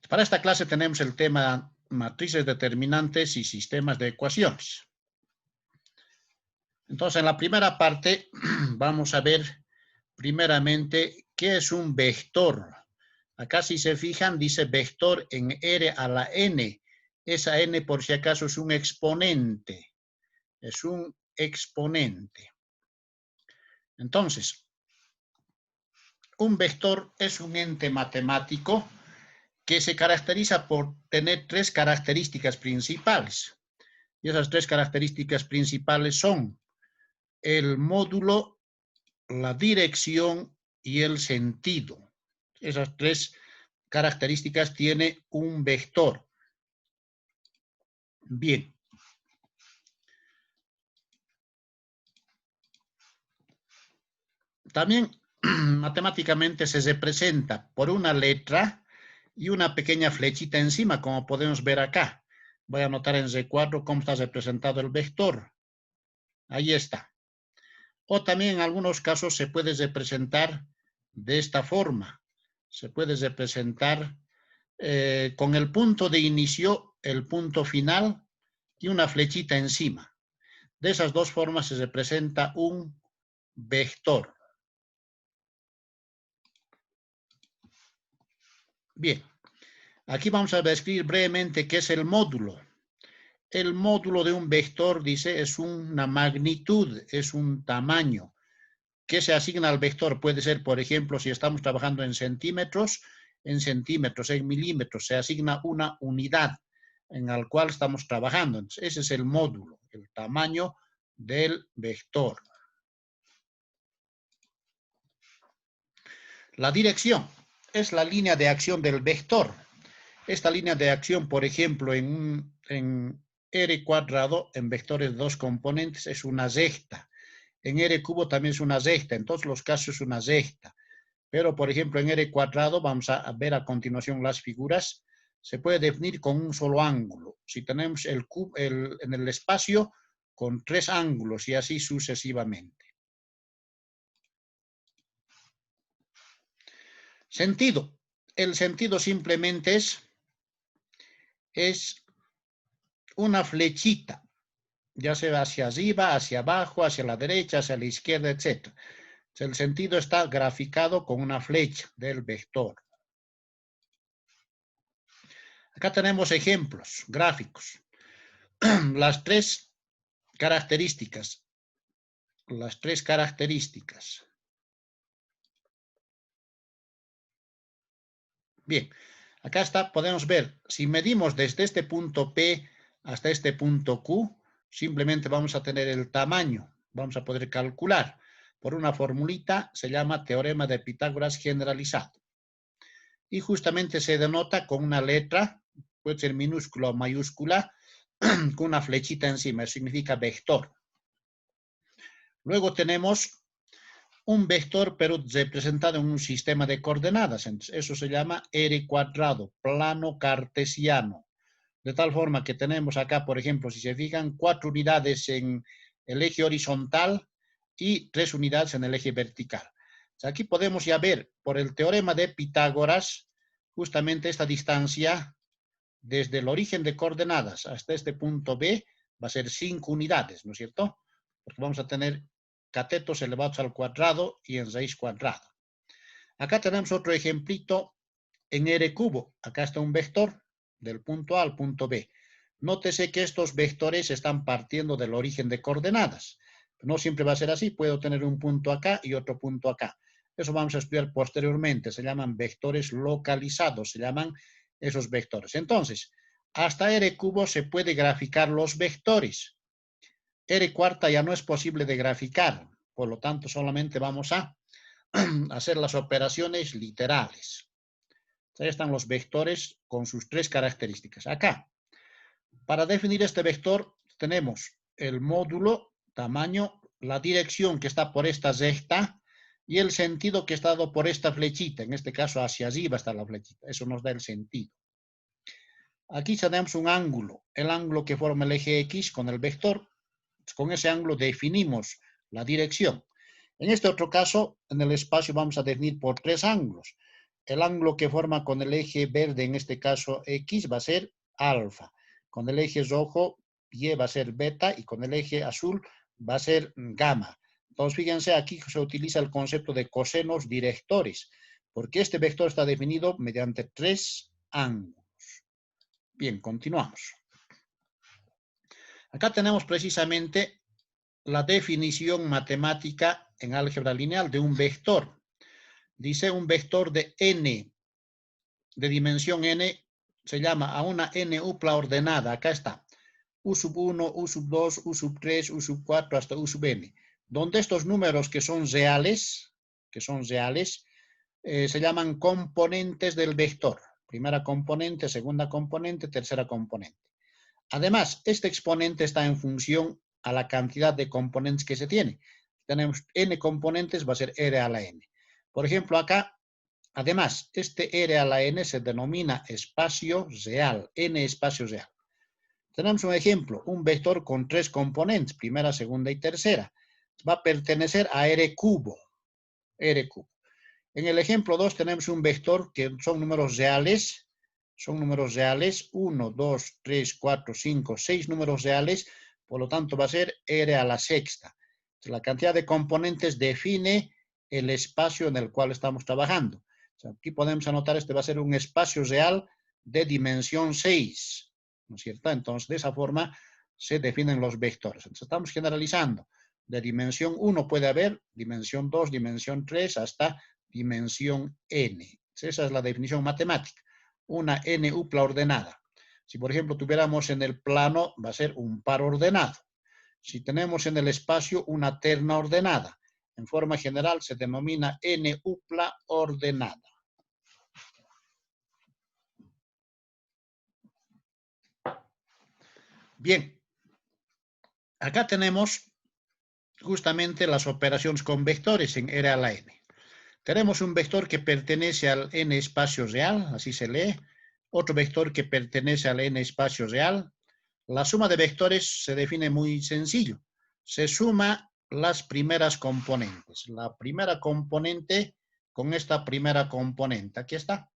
Para esta clase tenemos el tema matrices determinantes y sistemas de ecuaciones. Entonces, en la primera parte vamos a ver primeramente qué es un vector. Acá si se fijan dice vector en R a la N. Esa N por si acaso es un exponente. Es un exponente. Entonces, un vector es un ente matemático que se caracteriza por tener tres características principales. Y esas tres características principales son el módulo, la dirección y el sentido. Esas tres características tiene un vector. Bien. También matemáticamente se representa por una letra y una pequeña flechita encima, como podemos ver acá. Voy a anotar en recuadro cómo está representado el vector. Ahí está. O también en algunos casos se puede representar de esta forma. Se puede representar con el punto de inicio, el punto final y una flechita encima. De esas dos formas se representa un vector. Bien, aquí vamos a describir brevemente qué es el módulo. El módulo de un vector, dice, es una magnitud, es un tamaño. ¿Qué se asigna al vector? Puede ser, por ejemplo, si estamos trabajando en centímetros, en milímetros, se asigna una unidad en la cual estamos trabajando. Entonces, ese es el módulo, el tamaño del vector. La dirección es la línea de acción del vector. Esta línea de acción, por ejemplo, en R cuadrado, en vectores de dos componentes, es una recta. En R cubo también es una recta. En todos los casos es una recta. Pero, por ejemplo, en R cuadrado, vamos a ver a continuación las figuras, se puede definir con un solo ángulo. Si tenemos el cubo en el espacio, con tres ángulos y así sucesivamente. Sentido. El sentido simplemente es una flechita, ya sea hacia arriba, hacia abajo, hacia la derecha, hacia la izquierda, etc. El sentido está graficado con una flecha del vector. Acá tenemos ejemplos gráficos. Las tres características. Bien, acá está, podemos ver, si medimos desde este punto P hasta este punto Q, simplemente vamos a tener el tamaño, vamos a poder calcular por una formulita, se llama teorema de Pitágoras generalizado. Y justamente se denota con una letra, puede ser minúscula o mayúscula, con una flechita encima, eso significa vector. Luego tenemos un vector, pero representado en un sistema de coordenadas. Entonces, eso se llama R cuadrado, plano cartesiano. De tal forma que tenemos acá, por ejemplo, si se fijan, 4 unidades en el eje horizontal y 3 unidades en el eje vertical. Entonces, aquí podemos ya ver, por el teorema de Pitágoras, justamente esta distancia desde el origen de coordenadas hasta este punto B va a ser 5 unidades, ¿no es cierto? Porque vamos a tener catetos elevados al cuadrado y en raíz cuadrada. Acá tenemos otro ejemplito en R cubo. Acá está un vector del punto A al punto B. Nótese que estos vectores están partiendo del origen de coordenadas. No siempre va a ser así. Puedo tener un punto acá y otro punto acá. Eso vamos a estudiar posteriormente. Se llaman vectores localizados. Se llaman esos vectores. Entonces, hasta R cubo se puede graficar los vectores. R cuarta ya no es posible de graficar, por lo tanto solamente vamos a hacer las operaciones literales. Ahí están los vectores con sus tres características. Acá, para definir este vector, tenemos el módulo, tamaño, la dirección que está por esta recta y el sentido que está dado por esta flechita. En este caso, hacia arriba está la flechita. Eso nos da el sentido. Aquí tenemos un ángulo, el ángulo que forma el eje X con el vector. Con ese ángulo definimos la dirección. En este otro caso, en el espacio vamos a definir por tres ángulos. el ángulo que forma con el eje verde, en este caso X, va a ser alfa. Con el eje rojo, Y va a ser beta, y con el eje azul va a ser gamma. Entonces, fíjense, aquí se utiliza el concepto de cosenos directores, porque este vector está definido mediante 3 ángulos. Bien, continuamos. Acá tenemos precisamente la definición matemática en álgebra lineal de un vector. Dice un vector de n, de dimensión n, se llama a una n-upla ordenada. Acá está. U sub 1, U sub 2, U sub 3, U sub 4, hasta U sub n. Donde estos números que son reales, se llaman componentes del vector. Primera componente, segunda componente, tercera componente. Además, este exponente está en función a la cantidad de componentes que se tiene. Tenemos n componentes, va a ser r a la n. Por ejemplo, acá, además, este r a la n se denomina espacio real, n espacio real. Tenemos un ejemplo, un vector con 3 componentes, primera, segunda y tercera. Va a pertenecer a r cubo. En el ejemplo 2 tenemos un vector que son números reales, 1, 2, 3, 4, 5, 6 números reales, por lo tanto va a ser r a la sexta. La cantidad de componentes define el espacio en el cual estamos trabajando. O sea, aquí podemos anotar, este va a ser un espacio real de dimensión 6, ¿no es cierto? Entonces, de esa forma se definen los vectores. Entonces, estamos generalizando. De dimensión 1 puede haber, dimensión 2, dimensión 3, hasta dimensión n. Esa es la definición matemática. Una n-upla ordenada. Si, por ejemplo, tuviéramos en el plano, va a ser un par ordenado. Si tenemos en el espacio una terna ordenada, en forma general se denomina n-upla ordenada. Bien, acá tenemos justamente las operaciones con vectores en R a la n. Tenemos un vector que pertenece al n espacio real, así se lee. Otro vector que pertenece al n espacio real. La suma de vectores se define muy sencillo. Se suma las primeras componentes. La primera componente con esta primera componente. Aquí está.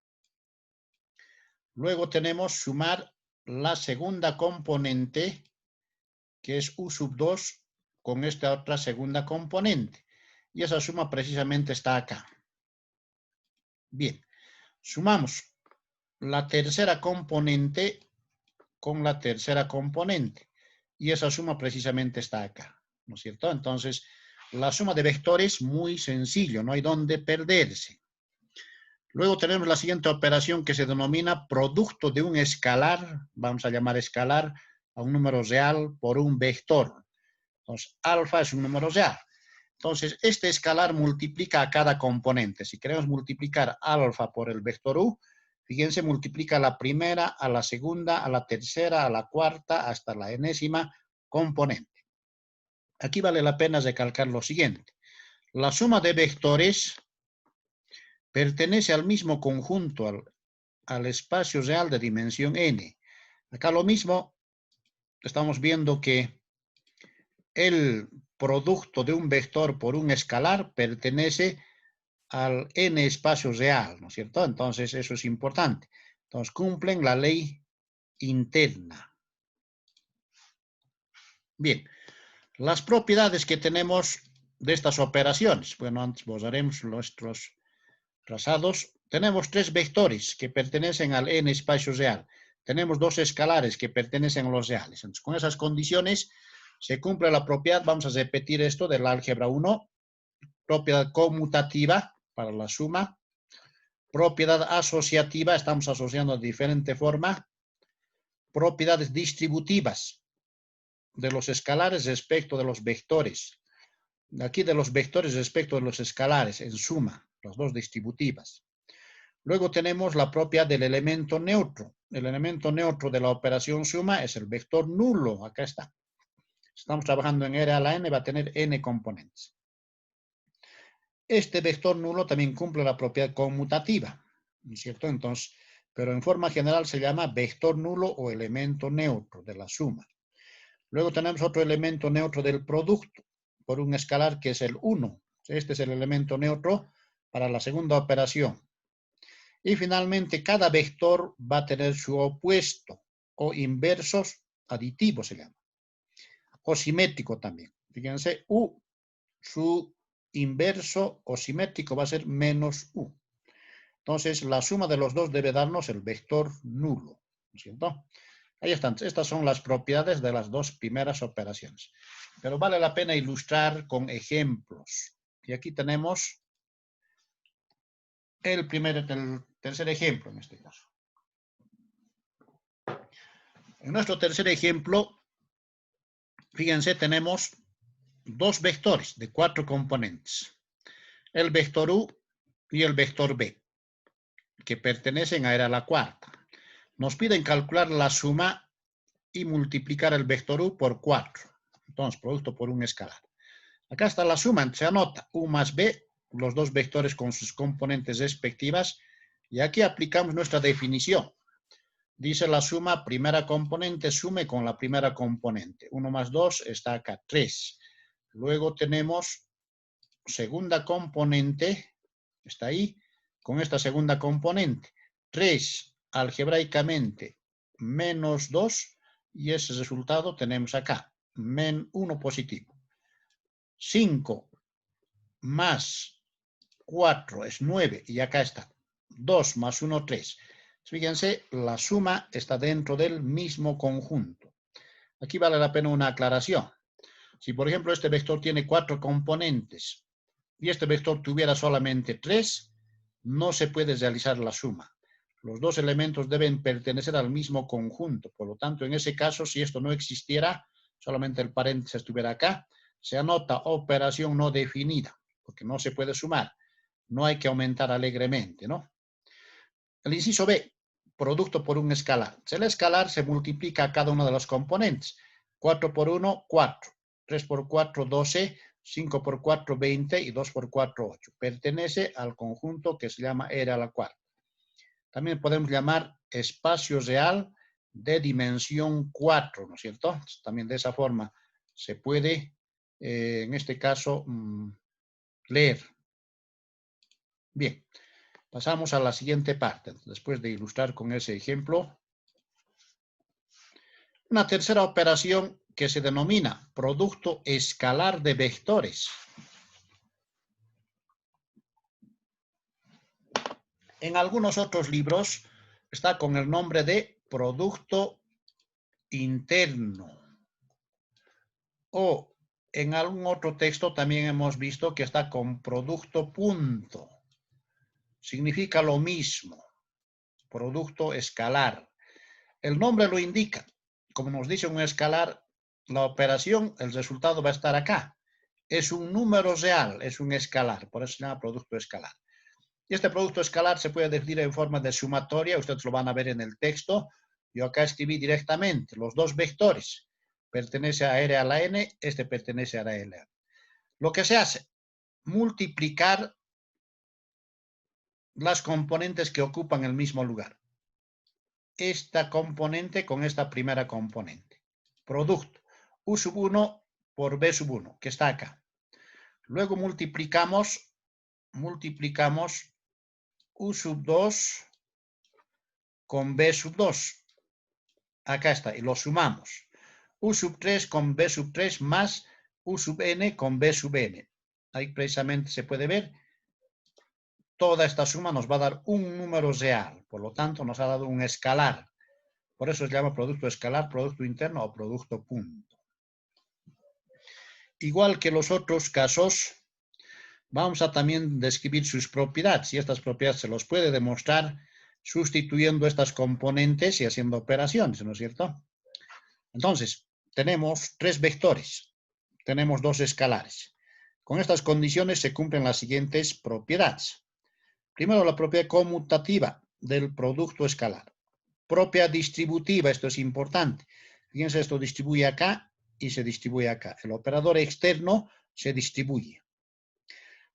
Luego tenemos sumar la segunda componente, que es U sub 2, con esta otra segunda componente. Y esa suma precisamente está acá. Bien, sumamos la tercera componente con la tercera componente. Y esa suma precisamente está acá, ¿no es cierto? Entonces, la suma de vectores muy sencillo, no hay dónde perderse. Luego tenemos la siguiente operación que se denomina producto de un escalar, vamos a llamar escalar a un número real por un vector. Entonces, alfa es un número real. Entonces, este escalar multiplica a cada componente. Si queremos multiplicar alfa por el vector u, fíjense, multiplica a la primera, a la segunda, a la tercera, a la cuarta, hasta la enésima componente. Aquí vale la pena recalcar lo siguiente. La suma de vectores pertenece al mismo conjunto, al espacio real de dimensión n. Acá lo mismo, estamos viendo que el producto de un vector por un escalar pertenece al n espacio real, ¿no es cierto? Entonces, eso es importante. Entonces, cumplen la ley interna. Bien, las propiedades que tenemos de estas operaciones. Bueno, antes borraremos nuestros trazados. Tenemos 3 vectores que pertenecen al n espacio real. Tenemos 2 escalares que pertenecen a los reales. Entonces, con esas condiciones se cumple la propiedad. Vamos a repetir esto del álgebra 1. Propiedad conmutativa para la suma. Propiedad asociativa, estamos asociando de diferente forma. Propiedades distributivas de los escalares respecto de los vectores. Aquí de los vectores respecto de los escalares, en suma, las dos distributivas. Luego tenemos la propiedad del elemento neutro. El elemento neutro de la operación suma es el vector nulo. Acá está. Estamos trabajando en R a la n, va a tener n componentes. Este vector nulo también cumple la propiedad conmutativa, ¿no es cierto? Entonces, pero en forma general se llama vector nulo o elemento neutro de la suma. Luego tenemos otro elemento neutro del producto por un escalar que es el 1. Este es el elemento neutro para la segunda operación. Y finalmente, cada vector va a tener su opuesto o inversos aditivos, se llama. O simétrico también. Fíjense, U, su inverso o simétrico va a ser menos U. Entonces, la suma de los dos debe darnos el vector nulo, ¿no es cierto? Ahí están. Estas son las propiedades de las dos primeras operaciones. Pero vale la pena ilustrar con ejemplos. Y aquí tenemos el tercer ejemplo en este caso. En nuestro tercer ejemplo, fíjense, tenemos dos vectores de 4 componentes. El vector U y el vector B, que pertenecen a la cuarta. Nos piden calcular la suma y multiplicar el vector U por 4. Entonces, producto por un escalar. Acá está la suma, se anota U más B, los dos vectores con sus componentes respectivas, y aquí aplicamos nuestra definición. Dice la suma, primera componente, sume con la primera componente. 1 más 2 está acá, 3. Luego tenemos segunda componente, está ahí, con esta segunda componente. 3 algebraicamente menos 2, y ese resultado tenemos acá, men 1 positivo. 5 más 4 es 9, y acá está, 2 más 1, 3. Fíjense, la suma está dentro del mismo conjunto. Aquí vale la pena una aclaración. Si, por ejemplo, este vector tiene 4 componentes y este vector tuviera solamente 3, no se puede realizar la suma. Los dos elementos deben pertenecer al mismo conjunto. Por lo tanto, en ese caso, si esto no existiera, solamente el paréntesis estuviera acá, se anota operación no definida, porque no se puede sumar. No hay que aumentar alegremente, ¿no? El inciso B, producto por un escalar. El escalar se multiplica a cada uno de los componentes. 4 por 1, 4. 3 por 4, 12. 5 por 4, 20. Y 2 por 4, 8. Pertenece al conjunto que se llama R a la cuarta. También podemos llamar espacio real de dimensión 4, ¿no es cierto? También de esa forma se puede, en este caso, leer. Bien. Pasamos a la siguiente parte, después de ilustrar con ese ejemplo. Una tercera operación que se denomina producto escalar de vectores. En algunos otros libros está con el nombre de producto interno. O en algún otro texto también hemos visto que está con producto punto. Significa lo mismo, producto escalar. El nombre lo indica. Como nos dice un escalar, la operación, el resultado va a estar acá. Es un número real, es un escalar, por eso se llama producto escalar. Y este producto escalar se puede decir en forma de sumatoria, ustedes lo van a ver en el texto. Yo acá escribí directamente los dos vectores. Pertenece a R a la N, este pertenece a la L. Lo que se hace, multiplicar las componentes que ocupan el mismo lugar. Esta componente con esta primera componente. Producto. U sub 1 por B sub 1, que está acá. Luego multiplicamos U sub 2 con B sub 2. Acá está, y lo sumamos. U sub 3 con B sub 3 más U sub N con B sub N. Ahí precisamente se puede ver. Toda esta suma nos va a dar un número real. Por lo tanto, nos ha dado un escalar. Por eso se llama producto escalar, producto interno o producto punto. Igual que los otros casos, vamos a también describir sus propiedades. Y estas propiedades se los puede demostrar sustituyendo estas componentes y haciendo operaciones, ¿no es cierto? Entonces, tenemos 3 vectores. Tenemos 2 escalares. Con estas condiciones se cumplen las siguientes propiedades. Primero, la propiedad conmutativa del producto escalar. Propia distributiva, esto es importante. Fíjense, esto distribuye acá y se distribuye acá. El operador externo se distribuye.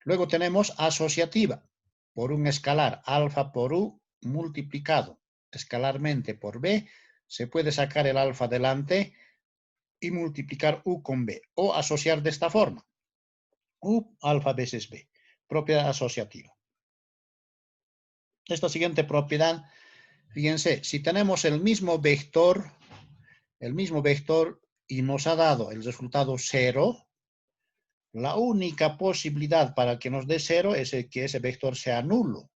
Luego tenemos asociativa, por un escalar alfa por U multiplicado escalarmente por B, se puede sacar el alfa delante y multiplicar U con B, o asociar de esta forma. U alfa veces B, propiedad asociativa. esta siguiente propiedad, fíjense, si tenemos el mismo vector y nos ha dado el resultado 0, la única posibilidad para que nos dé 0 es que ese vector sea nulo.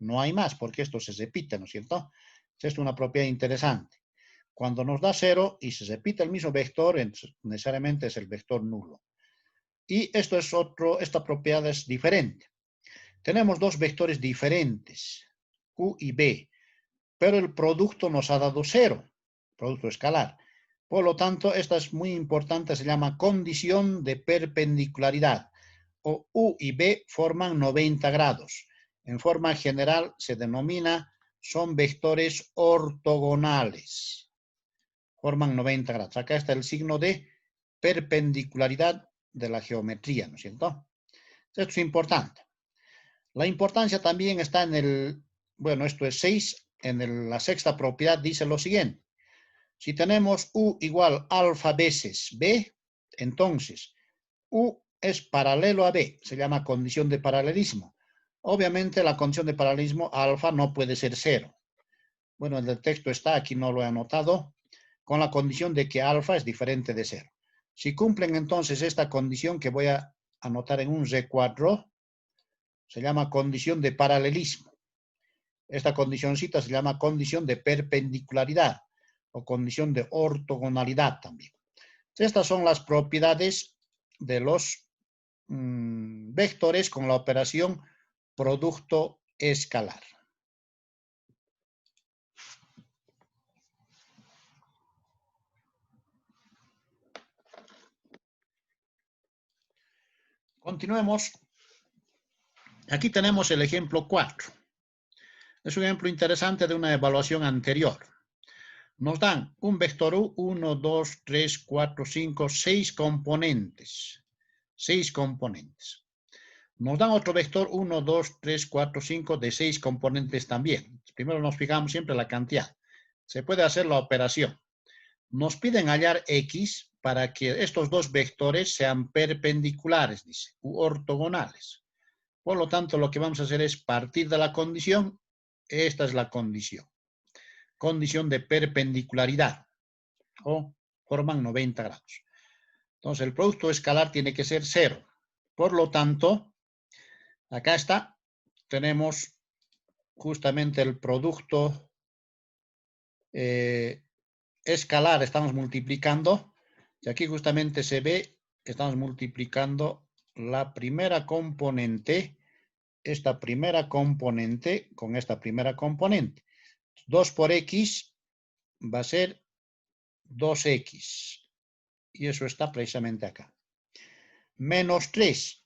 No hay más, porque esto se repite, ¿no es cierto? Esta es una propiedad interesante. Cuando nos da 0 y se repite el mismo vector, necesariamente es el vector nulo. Y esta propiedad es diferente. Tenemos dos vectores diferentes, u y b, pero el producto nos ha dado 0, producto escalar. Por lo tanto, esta es muy importante, se llama condición de perpendicularidad. O u y b forman 90 grados. En forma general se denomina, son vectores ortogonales. Forman 90 grados. Acá está el signo de perpendicularidad de la geometría, ¿no es cierto? Esto es importante. La importancia también está en el, bueno, esto es 6, en la sexta propiedad dice lo siguiente. Si tenemos u igual alfa veces b, entonces u es paralelo a b, se llama condición de paralelismo. Obviamente la condición de paralelismo alfa no puede ser 0. Bueno, el texto está, aquí no lo he anotado, con la condición de que alfa es diferente de 0. Si cumplen entonces esta condición que voy a anotar en un recuadro, se llama condición de paralelismo. Esta condicioncita se llama condición de perpendicularidad o condición de ortogonalidad también. Estas son las propiedades de los vectores con la operación producto escalar. Continuemos. Aquí tenemos el ejemplo 4. Es un ejemplo interesante de una evaluación anterior. Nos dan un vector U, 1, 2, 3, 4, 5, 6 componentes. 6 componentes. Nos dan otro vector 1, 2, 3, 4, 5 de 6 componentes también. Primero nos fijamos siempre la cantidad. Se puede hacer la operación. Nos piden hallar X para que estos dos vectores sean perpendiculares, dice, u ortogonales. Por lo tanto, lo que vamos a hacer es partir de la condición. Esta es la condición. Condición de perpendicularidad. O forman 90 grados. Entonces, el producto escalar tiene que ser 0. Por lo tanto, acá está. Tenemos justamente el producto escalar. Estamos multiplicando. Y aquí justamente se ve que estamos multiplicando la primera componente, esta primera componente con esta primera componente. 2 por x va a ser 2x. Y eso está precisamente acá. Menos 3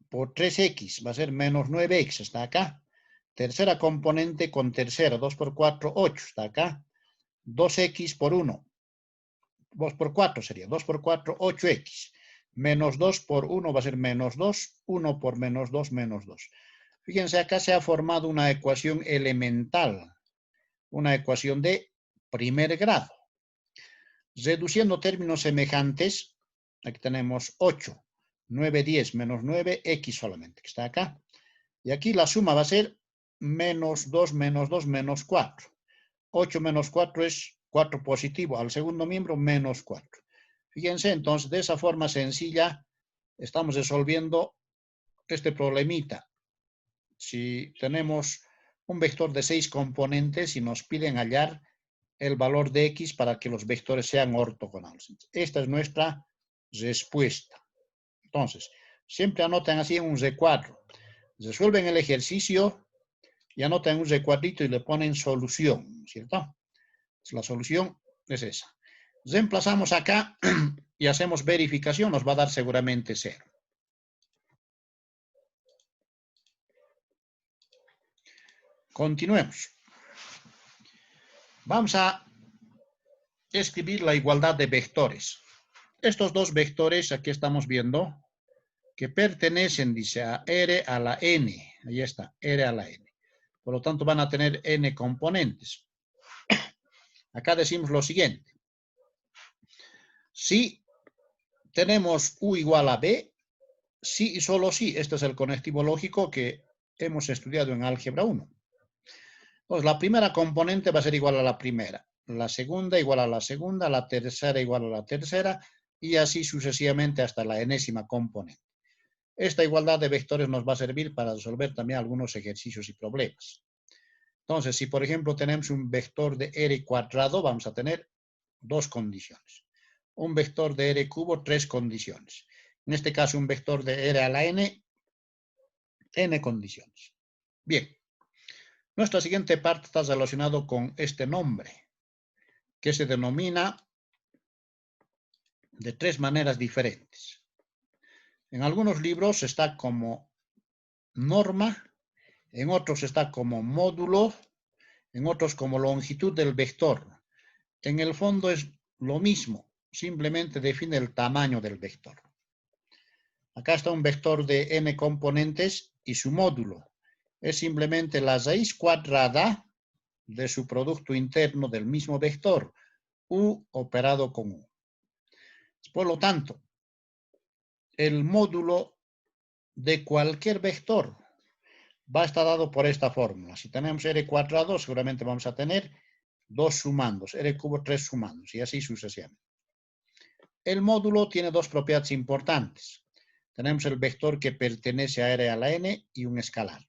por 3x va a ser menos 9x. Está acá. Tercera componente con tercera. 2 por 4, 8. Está acá. 2x por 1. 2 por 4 sería. 2 por 4, 8x. Menos 2 por 1 va a ser menos 2. 1 por menos 2, menos 2. Fíjense, acá se ha formado una ecuación elemental. Una ecuación de primer grado. Reduciendo términos semejantes, aquí tenemos 8, 9, 10, menos 9, x solamente, que está acá. Y aquí la suma va a ser menos 2, menos 4. 8 menos 4 es 4 positivo. Al segundo miembro, menos 4. Fíjense, entonces, de esa forma sencilla, estamos resolviendo este problemita. Si tenemos un vector de 6 componentes y nos piden hallar el valor de x para que los vectores sean ortogonales. Esta es nuestra respuesta. Entonces, siempre anoten así en un recuadro. Resuelven el ejercicio y anotan un recuadrito y le ponen solución, ¿cierto? La solución es esa. Reemplazamos acá y hacemos verificación, nos va a dar seguramente 0. Continuemos. Vamos a escribir la igualdad de vectores. Estos dos vectores, aquí estamos viendo, que pertenecen, dice, a R a la N. Ahí está, R a la N. Por lo tanto, van a tener N componentes. Acá decimos lo siguiente. Si tenemos U igual a B, sí y solo sí. Este es el conectivo lógico que hemos estudiado en álgebra 1. Entonces, la primera componente va a ser igual a la primera, la segunda igual a la segunda, la tercera igual a la tercera, y así sucesivamente hasta la enésima componente. Esta igualdad de vectores nos va a servir para resolver también algunos ejercicios y problemas. Entonces, si por ejemplo tenemos un vector de r cuadrado, vamos a tener dos condiciones. Un vector de r cubo, tres condiciones. En este caso, un vector de r a la n, n condiciones. Bien. Nuestra siguiente parte está relacionado con este nombre, que se denomina de tres maneras diferentes. En algunos libros está como norma, en otros está como módulo, en otros como longitud del vector. En el fondo es lo mismo, simplemente define el tamaño del vector. Acá está un vector de n componentes y su módulo es simplemente la raíz cuadrada de su producto interno del mismo vector, u operado con u. Por lo tanto, el módulo de cualquier vector va a estar dado por esta fórmula. Si tenemos r cuadrado, seguramente vamos a tener 2 sumandos, r cubo 3 sumandos, y así sucesivamente. El módulo tiene dos propiedades importantes. Tenemos el vector que pertenece a r a la n y un escalar.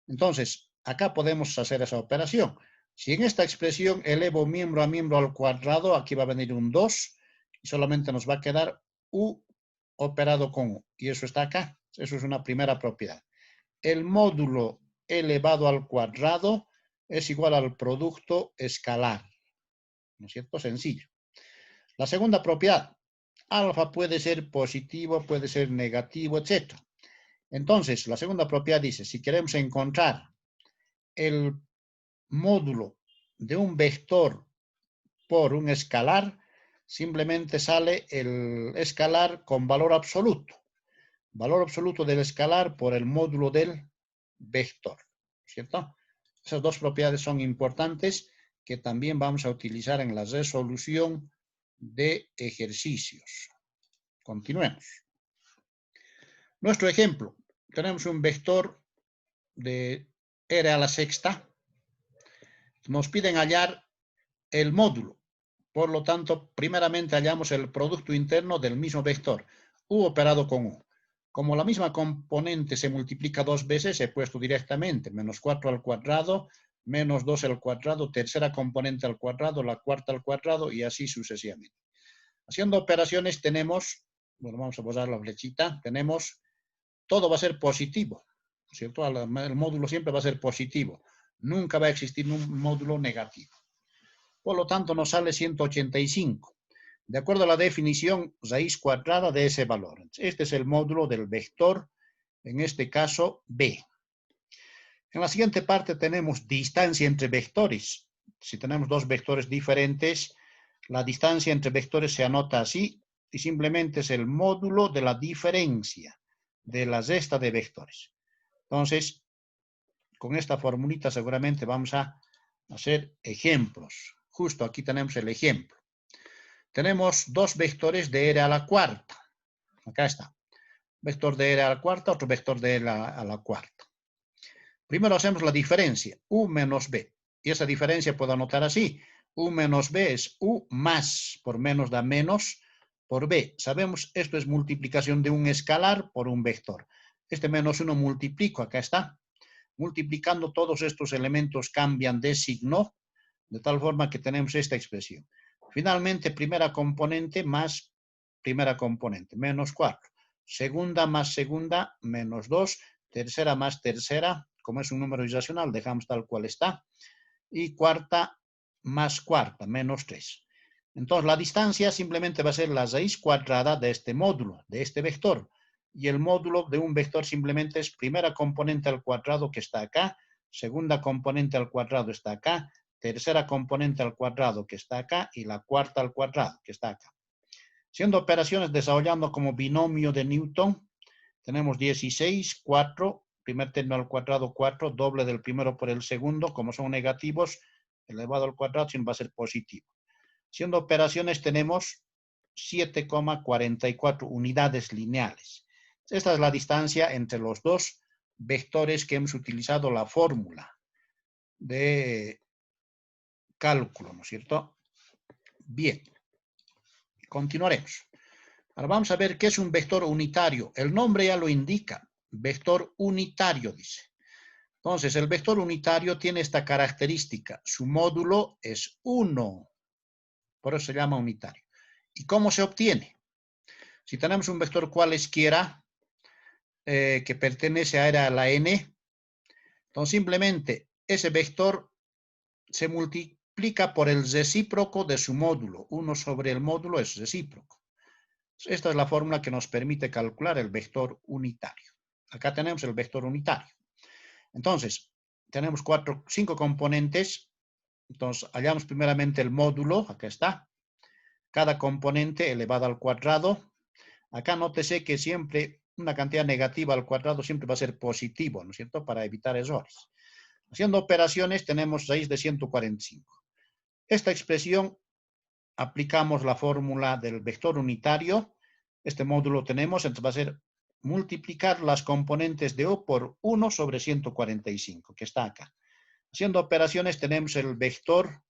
Entonces, acá podemos hacer esa operación. Si en esta expresión elevo miembro a miembro al cuadrado, aquí va a venir un 2 y solamente nos va a quedar u operado con u. Y eso está acá. Eso es una primera propiedad. El módulo elevado al cuadrado es igual al producto escalar. ¿No es cierto? Sencillo. La segunda propiedad. Alfa puede ser positivo, puede ser negativo, etc. Entonces, la segunda propiedad dice, si queremos encontrar el módulo de un vector por un escalar, simplemente sale el escalar con valor absoluto. Valor absoluto del escalar por el módulo del vector, ¿cierto? Esas dos propiedades son importantes que también vamos a utilizar en la resolución de ejercicios. Continuemos. Nuestro ejemplo. Tenemos un vector de r a la sexta. Nos piden hallar el módulo. Por lo tanto, primeramente hallamos el producto interno del mismo vector, u operado con u. Como la misma componente se multiplica dos veces, he puesto directamente menos 4 al cuadrado, menos 2 al cuadrado, tercera componente al cuadrado, la cuarta al cuadrado y así sucesivamente. Haciendo operaciones tenemos, bueno, vamos a borrar la flechita, tenemos, todo va a ser positivo, ¿cierto? El módulo siempre va a ser positivo. Nunca va a existir un módulo negativo. Por lo tanto, nos sale 185. De acuerdo a la definición, raíz cuadrada de ese valor. Este es el módulo del vector, en este caso, B. En la siguiente parte tenemos distancia entre vectores. Si tenemos dos vectores diferentes, la distancia entre vectores se anota así y simplemente es el módulo de la diferencia de la resta de vectores. Entonces, con esta formulita seguramente vamos a hacer ejemplos. Justo aquí tenemos el ejemplo. Tenemos dos vectores de r a la cuarta. Acá está. Vector de r a la cuarta, otro vector de r a la cuarta. Primero hacemos la diferencia, u menos b. Y esa diferencia puedo anotar así. U menos b es u más, por menos da menos, por b. Sabemos, esto es multiplicación de un escalar por un vector. Este menos 1 multiplico, acá está. Multiplicando todos estos elementos cambian de signo, de tal forma que tenemos esta expresión. Finalmente, primera componente más primera componente, menos 4. Segunda más segunda, menos 2. Tercera más tercera, como es un número irracional, dejamos tal cual está. Y cuarta más cuarta, menos 3. Entonces, la distancia simplemente va a ser la raíz cuadrada de este módulo, de este vector. Y el módulo de un vector simplemente es primera componente al cuadrado que está acá, segunda componente al cuadrado está acá, tercera componente al cuadrado que está acá y la cuarta al cuadrado que está acá. Siendo operaciones desarrollando como binomio de Newton, tenemos 16, 4, primer término al cuadrado 4, doble del primero por el segundo, como son negativos, elevado al cuadrado siempre va a ser positivo. Siendo operaciones tenemos 7,44 unidades lineales. Esta es la distancia entre los dos vectores que hemos utilizado la fórmula. de cálculo, ¿no es cierto? Bien, continuaremos. Ahora vamos a ver qué es un vector unitario. El nombre ya lo indica, vector unitario, dice. Entonces, el vector unitario tiene esta característica. Su módulo es 1. Por eso se llama unitario. ¿Y cómo se obtiene? Si tenemos un vector cualesquiera que pertenece a la n, entonces simplemente ese vector se multiplica por el recíproco de su módulo. 1 sobre el módulo es recíproco. Esta es la fórmula que nos permite calcular el vector unitario. Acá tenemos el vector unitario. Entonces, tenemos 5 componentes. Entonces, hallamos primeramente el módulo. Acá está. Cada componente elevado al cuadrado. Acá nótese que siempre una cantidad negativa al cuadrado siempre va a ser positivo, ¿no es cierto? Para evitar errores. Haciendo operaciones tenemos raíz de 145. Esta expresión aplicamos la fórmula del vector unitario. Este módulo tenemos, entonces va a ser multiplicar las componentes de O por 1 sobre 145, que está acá. Haciendo operaciones tenemos el vector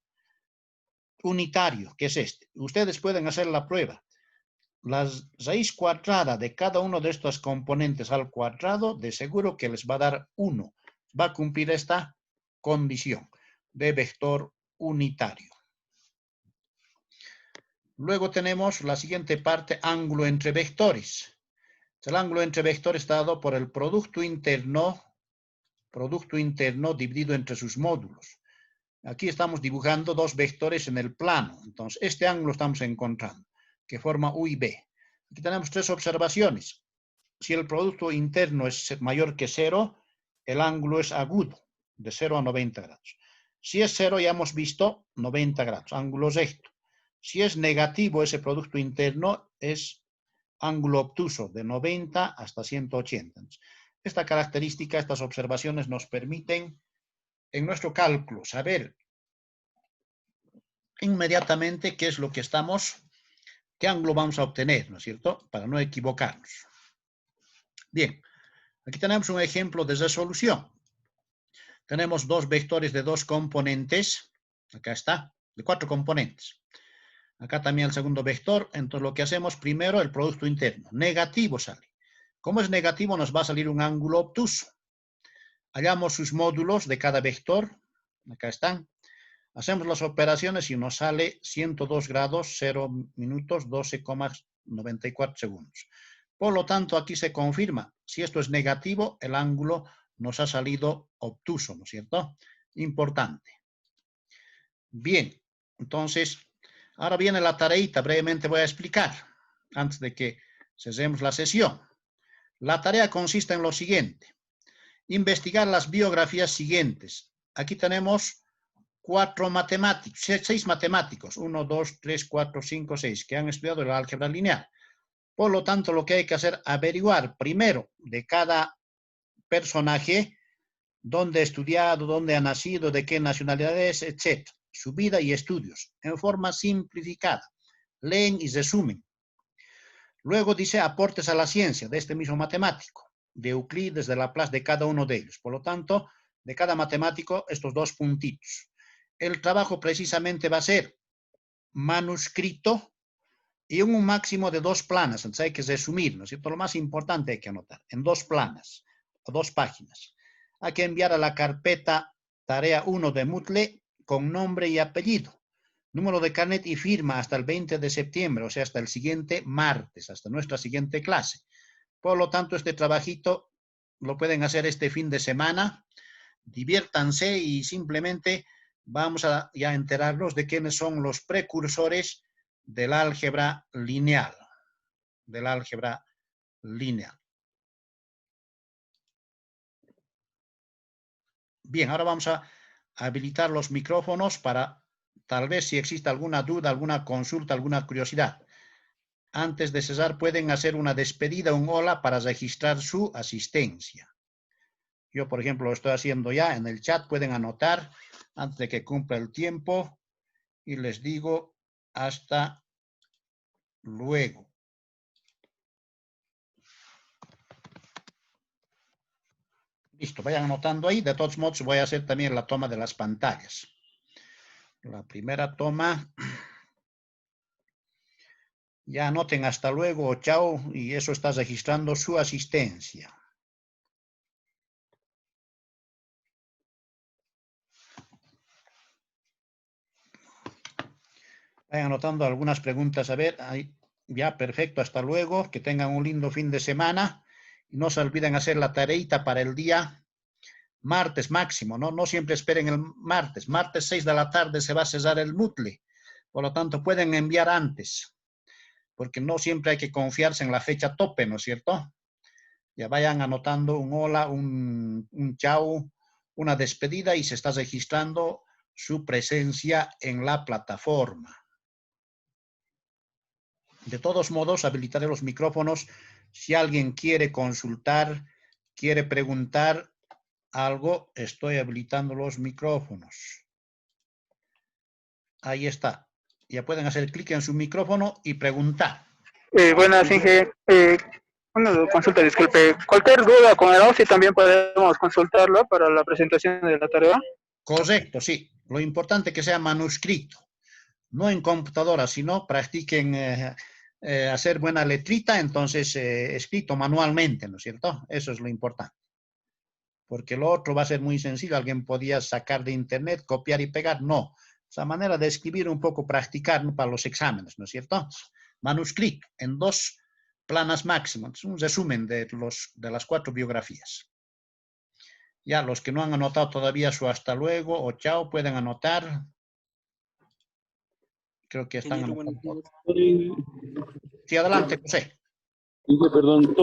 unitario, que es este. Ustedes pueden hacer la prueba. La raíz cuadrada de cada uno de estos componentes al cuadrado, de seguro que les va a dar 1. Va a cumplir esta condición de vector unitario. Luego tenemos la siguiente parte, ángulo entre vectores. El ángulo entre vectores está dado por el producto interno dividido entre sus módulos. Aquí estamos dibujando dos vectores en el plano. Entonces, este ángulo estamos encontrando, que forma U y B. Aquí tenemos 3 observaciones. Si el producto interno es mayor que 0, el ángulo es agudo, de 0 a 90 grados. Si es 0, ya hemos visto 90 grados, ángulo recto. Si es negativo ese producto interno, es ángulo obtuso, de 90 hasta 180. Esta característica, estas observaciones nos permiten, en nuestro cálculo, saber inmediatamente qué es lo que qué ángulo vamos a obtener, ¿no es cierto? Para no equivocarnos. Bien, aquí tenemos un ejemplo de resolución. Tenemos dos vectores de 2 componentes. Acá está, de 4 componentes. Acá también el segundo vector. Entonces lo que hacemos primero, el producto interno. Negativo sale. Como es negativo, nos va a salir un ángulo obtuso. Hallamos sus módulos de cada vector. Acá están. Hacemos las operaciones y nos sale 102 grados, 0 minutos, 12,94 segundos. Por lo tanto, aquí se confirma. Si esto es negativo, el ángulo nos ha salido obtuso, ¿no es cierto? Importante. Bien, entonces, ahora viene la tareita. Brevemente voy a explicar, antes de que cerremos la sesión. La tarea consiste en lo siguiente. Investigar las biografías siguientes. Aquí tenemos 6 matemáticos, 1, 2, 3, 4, 5, 6, que han estudiado el álgebra lineal. Por lo tanto, lo que hay que hacer es averiguar primero de cada personaje dónde ha estudiado, dónde ha nacido, de qué nacionalidad es, etc. Su vida y estudios, en forma simplificada. Leen y resumen. Luego dice aportes a la ciencia de este mismo matemático, de Euclides, de Laplace, de cada uno de ellos. Por lo tanto, de cada matemático, estos 2 puntitos. El trabajo precisamente va a ser manuscrito y en un máximo de 2 planas. Entonces hay que resumir, ¿no es cierto? Lo más importante hay que anotar, en 2 planas o 2 páginas. Hay que enviar a la carpeta tarea 1 de Moodle con nombre y apellido, número de carnet y firma hasta el 20 de septiembre, o sea, hasta el siguiente martes, hasta nuestra siguiente clase. Por lo tanto, este trabajito lo pueden hacer este fin de semana. Diviértanse y simplemente vamos a ya enterarnos de quiénes son los precursores del álgebra lineal. Bien, ahora vamos a habilitar los micrófonos para tal vez si existe alguna duda, alguna consulta, alguna curiosidad. Antes de cesar pueden hacer una despedida, un hola para registrar su asistencia. Yo, por ejemplo, lo estoy haciendo ya en el chat. Pueden anotar antes de que cumpla el tiempo y les digo hasta luego. Listo, vayan anotando ahí. De todos modos, voy a hacer también la toma de las pantallas. La primera toma. Ya anoten hasta luego, chao, y eso está registrando su asistencia. Vayan anotando algunas preguntas. A ver, ahí, ya, perfecto, hasta luego. Que tengan un lindo fin de semana. Y no se olviden hacer la tareita para el día martes máximo, ¿no? No siempre esperen el martes. Martes 6 de la tarde se va a cesar el Moodle. Por lo tanto, pueden enviar antes, porque no siempre hay que confiarse en la fecha tope, ¿no es cierto? Ya vayan anotando un hola, un chao, una despedida y se está registrando su presencia en la plataforma. De todos modos, habilitaré los micrófonos. Si alguien quiere consultar, quiere preguntar algo, estoy habilitando los micrófonos. Ahí está. Ya pueden hacer clic en su micrófono y preguntar. Buenas, Inge. Una consulta, disculpe. Cualquier duda con el OSI también podemos consultarlo para la presentación de la tarea. Correcto, sí. Lo importante es que sea manuscrito. No en computadora, sino practiquen hacer buena letrita, entonces escrito manualmente, ¿no es cierto? Eso es lo importante. Porque lo otro va a ser muy sencillo. Alguien podía sacar de internet, copiar y pegar. No. Esa manera de escribir un poco, practicar, ¿no?, para los exámenes, ¿no es cierto? Manuscrito en 2 planas máximas. Un resumen de las 4 biografías. Ya, los que no han anotado todavía su hasta luego o chao, pueden anotar. Creo que están anotando. Sí, adelante, José. Perdón.